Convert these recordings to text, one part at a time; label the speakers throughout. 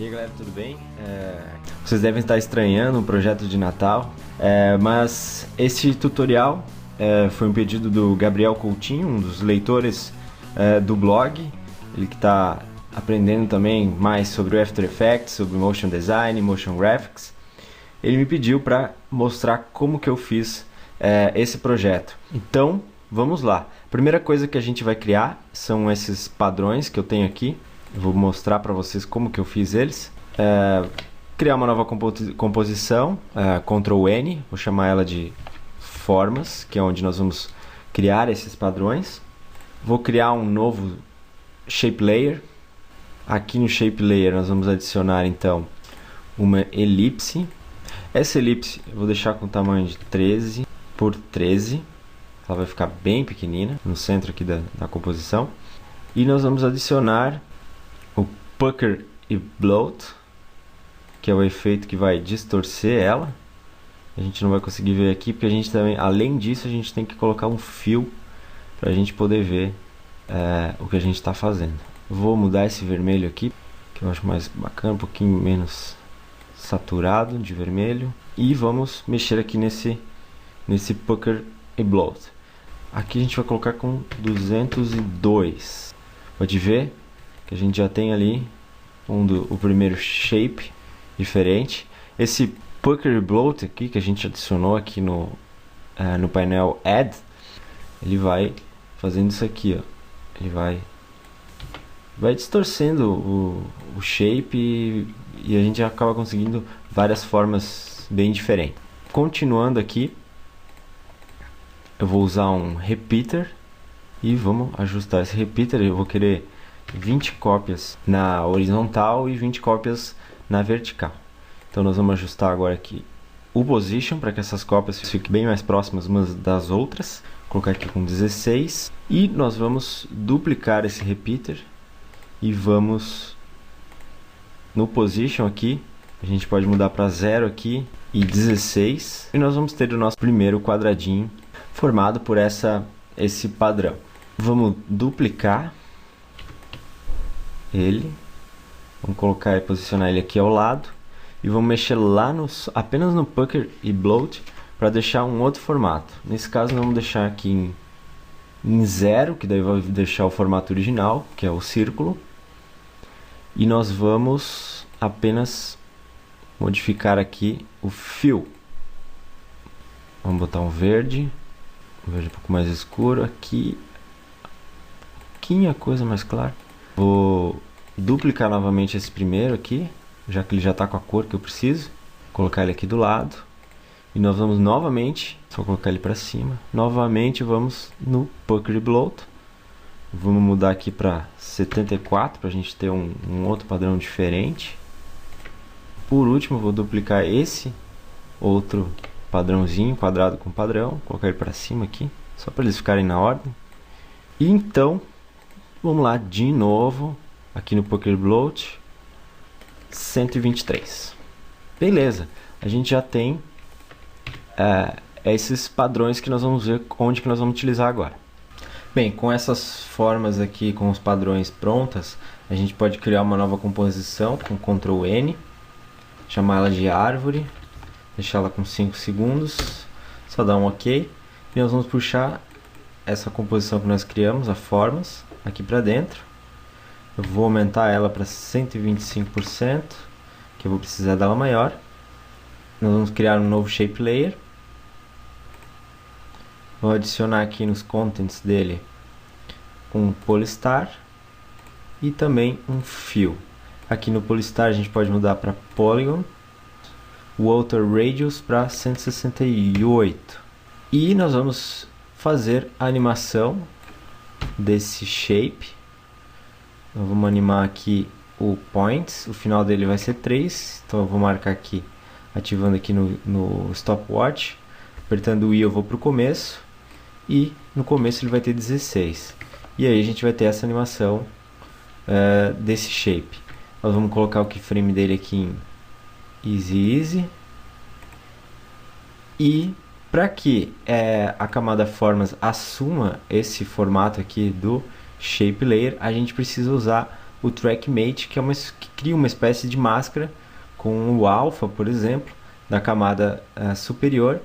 Speaker 1: aí galera, tudo bem? Vocês devem estar estranhando o projeto de Natal, mas este tutorial foi um pedido do Gabriel Coutinho, um dos leitores do blog. Ele que está aprendendo também mais sobre o After Effects, sobre Motion Design, Motion Graphics. Ele me pediu para mostrar como que eu fiz esse projeto. Então, vamos lá. A primeira coisa que a gente vai criar são esses padrões que eu tenho aqui. Eu vou mostrar para vocês como que eu fiz eles. Criar uma nova composição, Ctrl N, vou chamar ela de formas, que é onde nós vamos criar esses padrões. Vou criar um novo Shape Layer. Aqui no Shape Layer nós vamos adicionar então uma elipse. Essa elipse eu vou deixar com tamanho de 13 por 13. Ela vai ficar bem pequenina, no centro aqui da composição. E nós vamos adicionar o Pucker e Bloat, que é o efeito que vai distorcer ela. A gente não vai conseguir ver aqui, porque a gente também, além disso, a gente tem que colocar um fio para a gente poder ver o que a gente está fazendo. Vou mudar esse vermelho aqui, que eu acho mais bacana, um pouquinho menos saturado de vermelho. E vamos mexer aqui nesse Pucker e Bloat. Aqui a gente vai colocar com 202. Pode ver que a gente já tem ali o primeiro shape diferente. Esse Pucker e Bloat aqui que a gente adicionou aqui no painel Add, ele vai fazendo isso aqui, ó. Ele vai distorcendo o shape e a gente acaba conseguindo várias formas bem diferentes. Continuando aqui, eu vou usar um repeater e vamos ajustar esse repeater. Eu vou querer 20 cópias na horizontal e 20 cópias na vertical. Então nós vamos ajustar agora aqui o position para que essas cópias fiquem bem mais próximas umas das outras. Vou colocar aqui com 16 e nós vamos duplicar esse repeater e vamos no position aqui. A gente pode mudar para 0 aqui e 16 e nós vamos ter o nosso primeiro quadradinho formado por esse padrão. Vamos duplicar ele, vamos colocar e posicionar ele aqui ao lado e vamos mexer lá apenas no Pucker e Bloat para deixar um outro formato. Nesse caso nós vamos deixar aqui em 0, que daí vai deixar o formato original, que é o círculo, e nós vamos apenas modificar aqui o fio. Vamos botar um verde um pouco mais escuro aqui, a coisa mais clara. Vou duplicar novamente esse primeiro aqui, já que ele já está com a cor que eu preciso. Colocar ele aqui do lado. E nós vamos novamente, só colocar ele para cima. Novamente vamos no Pucker e Bloat. Vamos mudar aqui para 74 para a gente ter um outro padrão diferente. Por último, vou duplicar esse outro padrãozinho, quadrado com padrão. Colocar ele para cima aqui, só para eles ficarem na ordem. E então, vamos lá de novo, aqui no Pucker e Bloat, 123. Beleza, a gente já tem esses padrões que nós vamos ver onde que nós vamos utilizar agora. Bem, com essas formas aqui, com os padrões prontas, a gente pode criar uma nova composição com Ctrl N, chamar ela de árvore, deixar ela com 5 segundos, só dar um OK, e nós vamos puxar essa composição que nós criamos, a formas, aqui para dentro. Eu vou aumentar ela para 125%, que eu vou precisar dela maior. Nós vamos criar um novo Shape Layer. Vou adicionar aqui nos contents dele um Polystar e também um fio. Aqui no Polystar a gente pode mudar para Polygon, o Outer Radius para 168. E nós vamos fazer a animação desse shape. Então, vamos animar aqui o points, o final dele vai ser 3, então eu vou marcar aqui, ativando aqui no stopwatch, apertando o I eu vou para o começo, e no começo ele vai ter 16. E aí a gente vai ter essa animação desse shape. Nós vamos colocar o keyframe dele aqui em Easy. E para que a camada formas assuma esse formato aqui do Shape Layer, a gente precisa usar o TrackMate, que que cria uma espécie de máscara com o alfa, por exemplo, da camada superior,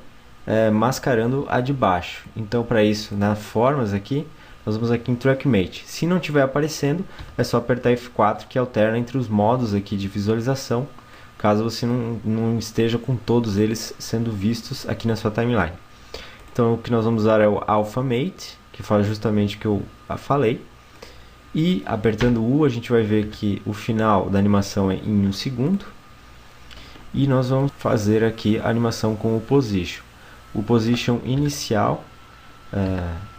Speaker 1: mascarando a de baixo. Então, para isso, nas formas aqui, nós vamos aqui em TrackMate. Se não estiver aparecendo, é só apertar F4 que alterna entre os modos aqui de visualização, caso você não esteja com todos eles sendo vistos aqui na sua timeline. Então, o que nós vamos usar é o AlphaMate, que faz justamente o que eu falei. E apertando U, a gente vai ver que o final da animação é em 1 segundo. E nós vamos fazer aqui a animação com o Position. O Position inicial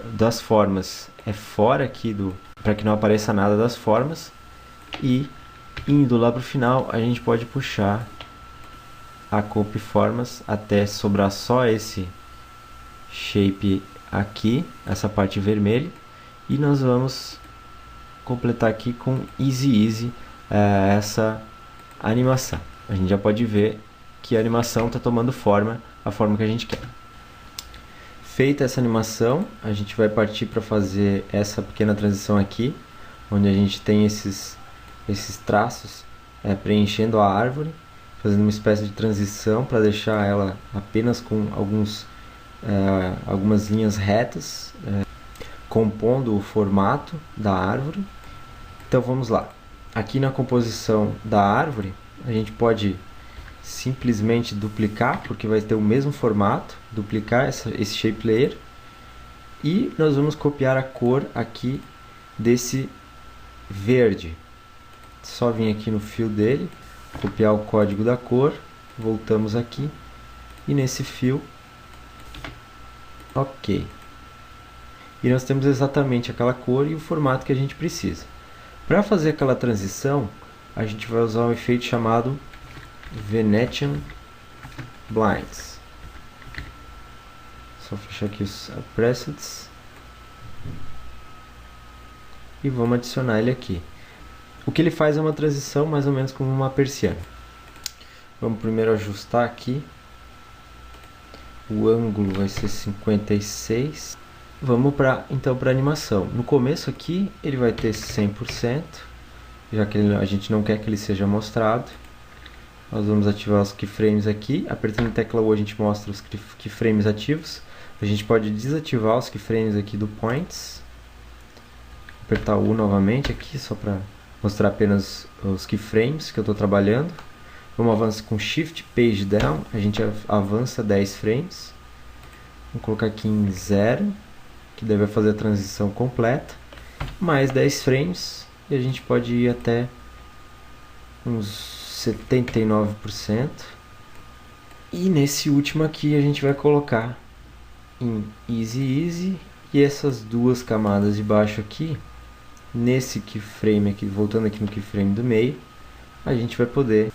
Speaker 1: das formas é fora aqui para que não apareça nada das formas. E indo lá para o final, a gente pode puxar a Copy Formas até sobrar só esse shape aqui, essa parte vermelha. E nós vamos completar aqui com Easy essa animação. A gente já pode ver que a animação está tomando forma, a forma que a gente quer. Feita essa animação, a gente vai partir para fazer essa pequena transição aqui, onde a gente tem esses traços preenchendo a árvore, fazendo uma espécie de transição para deixar ela apenas com algumas linhas retas, compondo o formato da árvore. Então vamos lá. Aqui na composição da árvore, a gente pode simplesmente duplicar, porque vai ter o mesmo formato, duplicar esse shape layer, e nós vamos copiar a cor aqui desse verde. Só vir aqui no fio dele, copiar o código da cor, voltamos aqui, e nesse fio, ok. E nós temos exatamente aquela cor e o formato que a gente precisa. Para fazer aquela transição, a gente vai usar um efeito chamado Venetian Blinds. Só fechar aqui os presets e vamos adicionar ele aqui. O que ele faz é uma transição mais ou menos como uma persiana. Vamos primeiro ajustar aqui. O ângulo vai ser 56. Vamos então para a animação. No começo aqui ele vai ter 100%, já que a gente não quer que ele seja mostrado. Nós vamos ativar os keyframes aqui. Apertando a tecla U a gente mostra os keyframes ativos. A gente pode desativar os keyframes aqui do Points. Apertar U novamente aqui, só para mostrar apenas os keyframes que eu estou trabalhando. Vamos avançar com Shift Page Down. A gente avança 10 frames. Vamos colocar aqui em 0, que deve fazer a transição completa. Mais 10 frames. E a gente pode ir até uns 79%. E nesse último aqui a gente vai colocar em Easy. E essas duas camadas de baixo aqui, nesse keyframe aqui, voltando aqui no keyframe do meio, a gente vai poder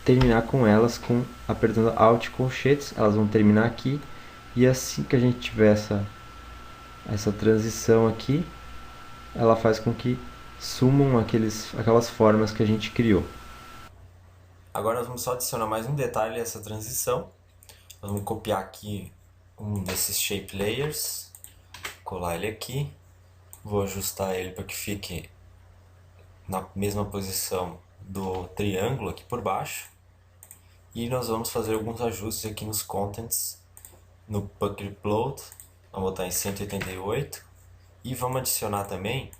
Speaker 1: terminar com elas apertando Alt Colchetes. Elas vão terminar aqui. E assim que a gente tiver essa transição aqui, ela faz com que sumam aquelas formas que a gente criou. Agora nós vamos só adicionar mais um detalhe a essa transição. Nós vamos copiar aqui um desses shape layers, colar ele aqui, vou ajustar ele para que fique na mesma posição do triângulo aqui por baixo. E nós vamos fazer alguns ajustes aqui nos contents, no Pucker Plot, vamos botar em 188 e vamos adicionar também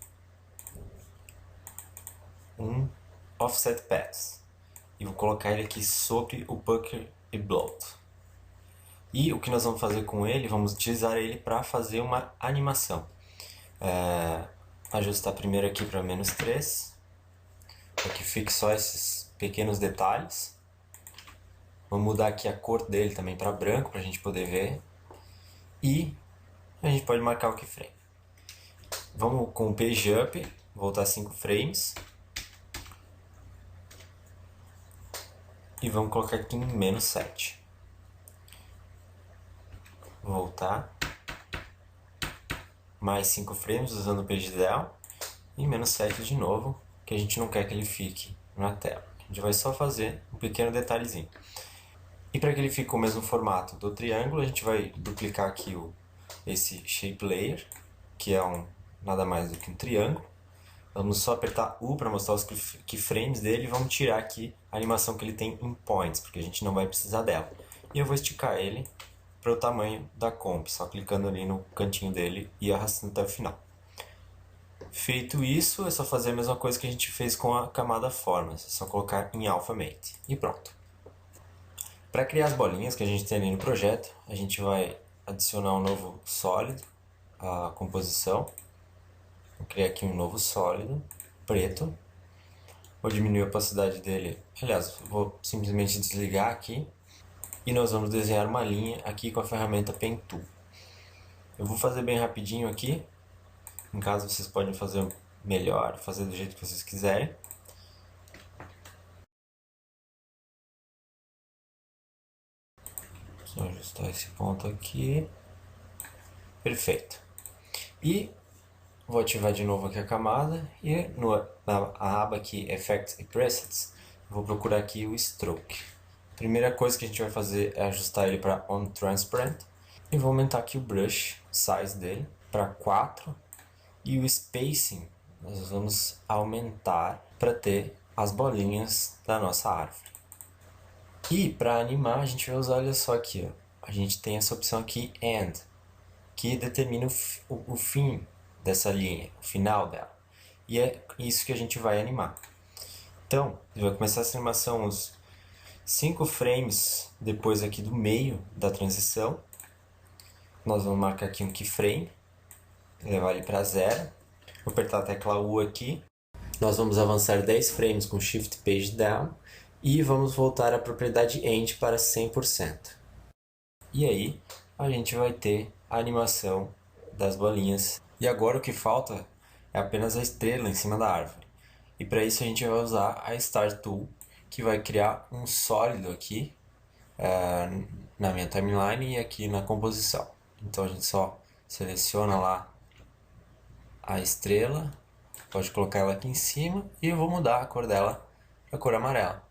Speaker 1: um Offset Path. E vou colocar ele aqui sobre o Pucker e Bloat. E o que nós vamos fazer com ele? Vamos utilizar ele para fazer uma animação. Ajustar primeiro aqui para -3, para que fique só esses pequenos detalhes. Vamos mudar aqui a cor dele também para branco, para a gente poder ver. E a gente pode marcar o keyframe. Vamos com o Page Up, voltar 5 frames. E vamos colocar aqui em -7. Voltar. Mais 5 frames usando o Page Down. E -7 de novo, que a gente não quer que ele fique na tela. A gente vai só fazer um pequeno detalhezinho. E para que ele fique com o mesmo formato do triângulo, a gente vai duplicar aqui esse Shape Layer, que é nada mais do que um triângulo. Vamos só apertar U para mostrar os keyframes dele e vamos tirar aqui a animação que ele tem em points, porque a gente não vai precisar dela. E eu vou esticar ele para o tamanho da comp, só clicando ali no cantinho dele e arrastando até o final. Feito isso, é só fazer a mesma coisa que a gente fez com a camada Formas, é só colocar em Alpha Mate e pronto. Para criar as bolinhas que a gente tem ali no projeto, a gente vai adicionar um novo sólido à composição. Vou criar aqui um novo sólido, preto. Vou diminuir a opacidade dele, aliás, vou simplesmente desligar aqui. E nós vamos desenhar uma linha aqui com a ferramenta Pen Tool. Eu vou fazer bem rapidinho aqui. Em caso vocês podem fazer melhor, fazer do jeito que vocês quiserem. Só ajustar esse ponto aqui. Perfeito. E vou ativar de novo aqui a camada e na aba aqui Effects e Presets, vou procurar aqui o Stroke. A primeira coisa que a gente vai fazer é ajustar ele para On Transparent e vou aumentar aqui o Brush Size dele para 4 e o Spacing nós vamos aumentar para ter as bolinhas da nossa árvore. E para animar a gente vai usar, olha só aqui, ó, a gente tem essa opção aqui End, que determina o fim dessa linha, o final dela. E é isso que a gente vai animar. Então, vai começar essa animação uns 5 frames depois aqui do meio da transição. Nós vamos marcar aqui um keyframe, levar ele para 0. Vou apertar a tecla U aqui. Nós vamos avançar 10 frames com Shift Page Down e vamos voltar a propriedade End para 100%. E aí, a gente vai ter a animação das bolinhas. E agora o que falta é apenas a estrela em cima da árvore. E para isso a gente vai usar a Star Tool, que vai criar um sólido aqui na minha timeline e aqui na composição. Então a gente só seleciona lá a estrela, pode colocar ela aqui em cima e eu vou mudar a cor dela para a cor amarela.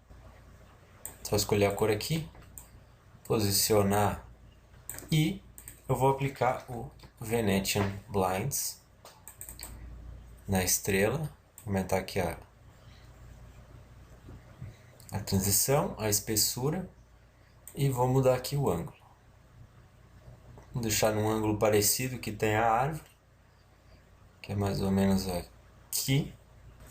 Speaker 1: Só escolher a cor aqui, posicionar e eu vou aplicar o Venetian Blinds na estrela, aumentar aqui a transição, a espessura e vou mudar aqui o ângulo. Vou deixar num ângulo parecido que tem a árvore, que é mais ou menos aqui.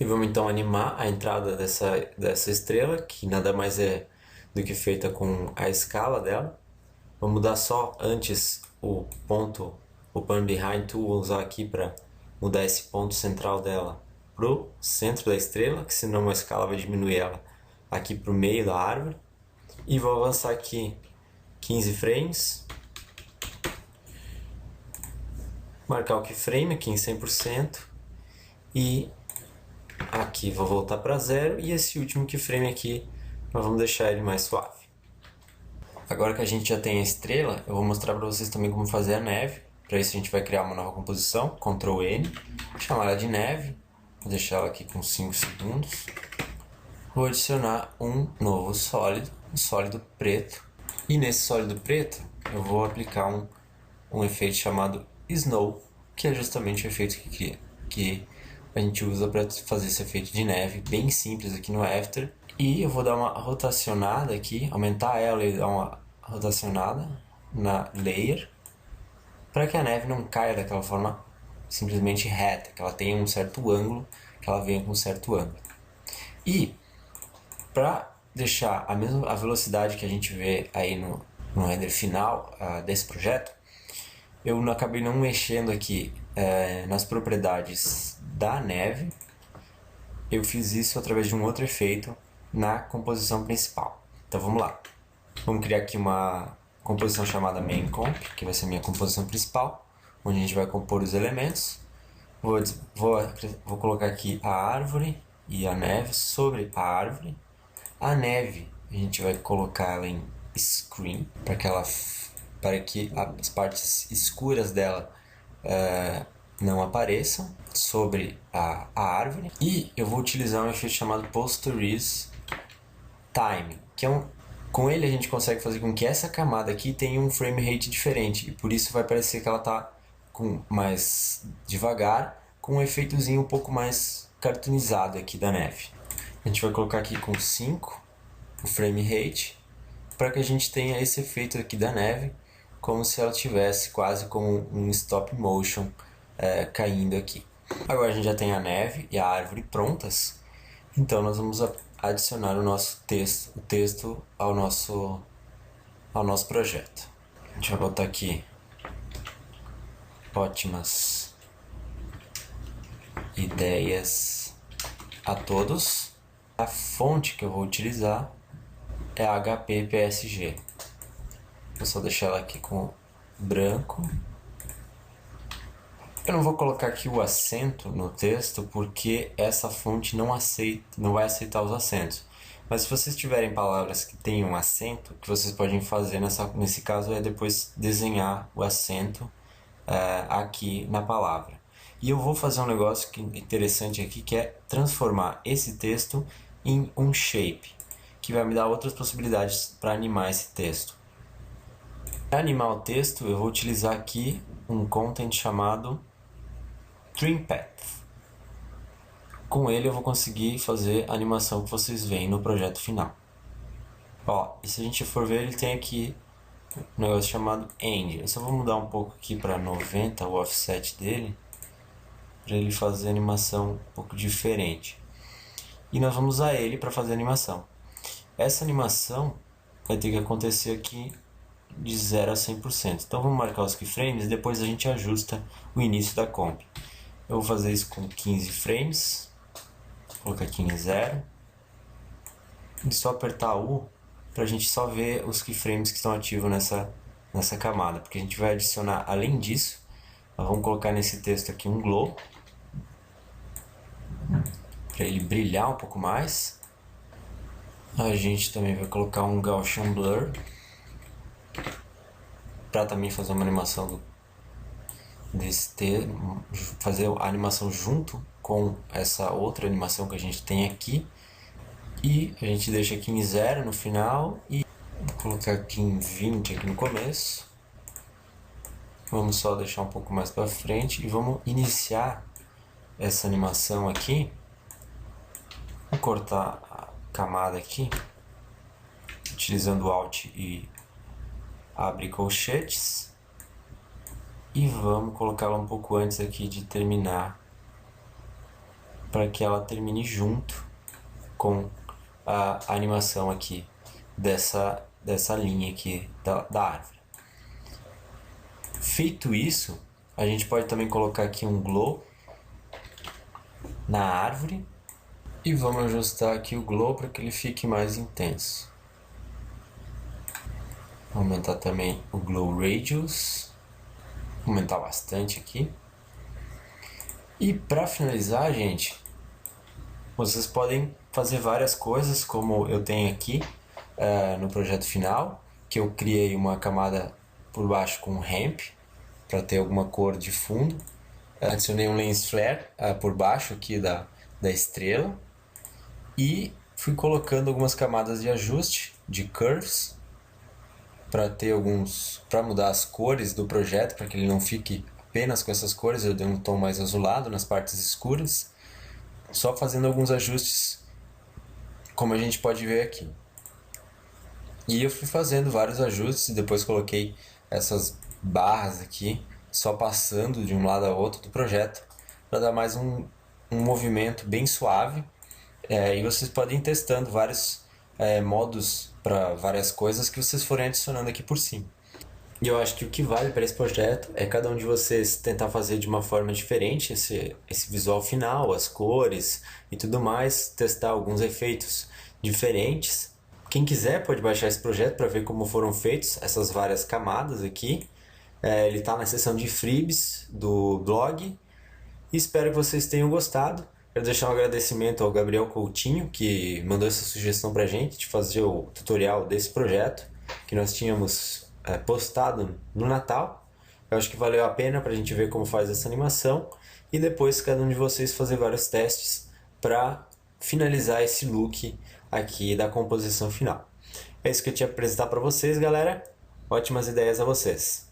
Speaker 1: E vamos então animar a entrada dessa estrela, que nada mais é do que feita com a escala dela. Vou mudar só antes o ponto, o Pan Behind Tool, vou usar aqui para mudar esse ponto central dela pro centro da estrela, que senão a escala vai diminuir ela aqui pro meio da árvore. E vou avançar aqui 15 frames. Marcar o keyframe aqui em 100%. E aqui vou voltar para 0. E esse último keyframe aqui, nós vamos deixar ele mais suave. Agora que a gente já tem a estrela, eu vou mostrar para vocês também como fazer a neve. Para isso a gente vai criar uma nova composição, Ctrl N, chamar ela de neve. Vou deixar ela aqui com 5 segundos. Vou adicionar um novo sólido, um sólido preto. E nesse sólido preto eu vou aplicar um efeito chamado Snow, que é justamente o efeito que a gente usa para fazer esse efeito de neve, bem simples aqui no After. E eu vou dar uma rotacionada aqui, aumentar ela e dar uma rotacionada na Layer, para que a neve não caia daquela forma simplesmente reta, que ela tenha um certo ângulo, que ela venha com um certo ângulo. E para deixar a velocidade que a gente vê aí no render final desse projeto, eu acabei não mexendo aqui nas propriedades da neve. Eu fiz isso através de um outro efeito na composição principal. Então vamos lá. Vamos criar aqui uma composição chamada Main Comp, que vai ser a minha composição principal, onde a gente vai compor os elementos. Vou colocar aqui a árvore e a neve sobre a árvore. A neve a gente vai colocar ela em Screen, para que as partes escuras dela não apareçam sobre a árvore. E eu vou utilizar um efeito chamado Posterize Time, que com ele a gente consegue fazer com que essa camada aqui tenha um frame rate diferente, e por isso vai parecer que ela está mais devagar, com um efeitozinho um pouco mais cartoonizado aqui da neve. A gente vai colocar aqui com 5 o frame rate, para que a gente tenha esse efeito aqui da neve, como se ela tivesse quase como um stop motion caindo aqui. Agora a gente já tem a neve e a árvore prontas, então nós vamos adicionar o nosso texto ao nosso projeto. A gente vai botar aqui ótimas ideias a todos. A fonte que eu vou utilizar é a HP PSG. Vou só deixar ela aqui com branco. Eu não vou colocar aqui o acento no texto porque essa fonte não vai aceitar os acentos. Mas se vocês tiverem palavras que tenham acento, o que vocês podem fazer nesse caso é depois desenhar o acento aqui na palavra. E eu vou fazer um negócio interessante aqui, que é transformar esse texto em um shape, que vai me dar outras possibilidades para animar esse texto. Para animar o texto, eu vou utilizar aqui um content chamado Trim Path. Com ele eu vou conseguir fazer a animação que vocês veem no projeto final. Ó, e se a gente for ver, ele tem aqui um negócio chamado End. Eu só vou mudar um pouco aqui para 90 o offset dele, para ele fazer a animação um pouco diferente. E nós vamos usar ele para fazer a animação. Essa animação vai ter que acontecer aqui de 0 a 100%. Então vamos marcar os keyframes e depois a gente ajusta o início da comp. Eu vou fazer isso com 15 frames. Vou colocar aqui em 0. E só apertar U para a gente só ver os keyframes que estão ativos nessa camada. Porque a gente vai adicionar, além disso, nós vamos colocar nesse texto aqui um glow, para ele brilhar um pouco mais. A gente também vai colocar um Gaussian Blur, para também fazer uma animação fazer a animação junto com essa outra animação que a gente tem aqui. E a gente deixa aqui em 0 no final e vou colocar aqui em 20 aqui no começo. Vamos só deixar um pouco mais para frente e vamos iniciar essa animação aqui. Vou cortar a camada aqui utilizando o Alt e abre colchetes e vamos colocá-la um pouco antes aqui de terminar, para que ela termine junto com a animação aqui dessa linha aqui da árvore. Feito isso, a gente pode também colocar aqui um glow na árvore e vamos ajustar aqui o glow para que ele fique mais intenso. Vou aumentar também o glow radius, aumentar bastante aqui. E para finalizar, gente, vocês podem fazer várias coisas, como eu tenho aqui no projeto final, que eu criei uma camada por baixo com ramp, para ter alguma cor de fundo. Adicionei um lens flare por baixo aqui da estrela, e fui colocando algumas camadas de ajuste, de curves, para mudar as cores do projeto, para que ele não fique apenas com essas cores. Eu dei um tom mais azulado nas partes escuras, só fazendo alguns ajustes, como a gente pode ver aqui. E eu fui fazendo vários ajustes e depois coloquei essas barras aqui, só passando de um lado a outro do projeto, para dar mais um movimento bem suave. E vocês podem ir testando vários modos para várias coisas que vocês forem adicionando aqui por cima. E eu acho que o que vale para esse projeto é cada um de vocês tentar fazer de uma forma diferente esse visual final, as cores e tudo mais, testar alguns efeitos diferentes. Quem quiser pode baixar esse projeto para ver como foram feitos essas várias camadas aqui. Ele está na seção de freebies do blog. E espero que vocês tenham gostado. Quero deixar um agradecimento ao Gabriel Coutinho, que mandou essa sugestão pra gente de fazer o tutorial desse projeto, que nós tínhamos postado no Natal. Eu acho que valeu a pena pra gente ver como faz essa animação, e depois cada um de vocês fazer vários testes para finalizar esse look aqui da composição final. É isso que eu tinha para apresentar para vocês, galera. Ótimas ideias a vocês!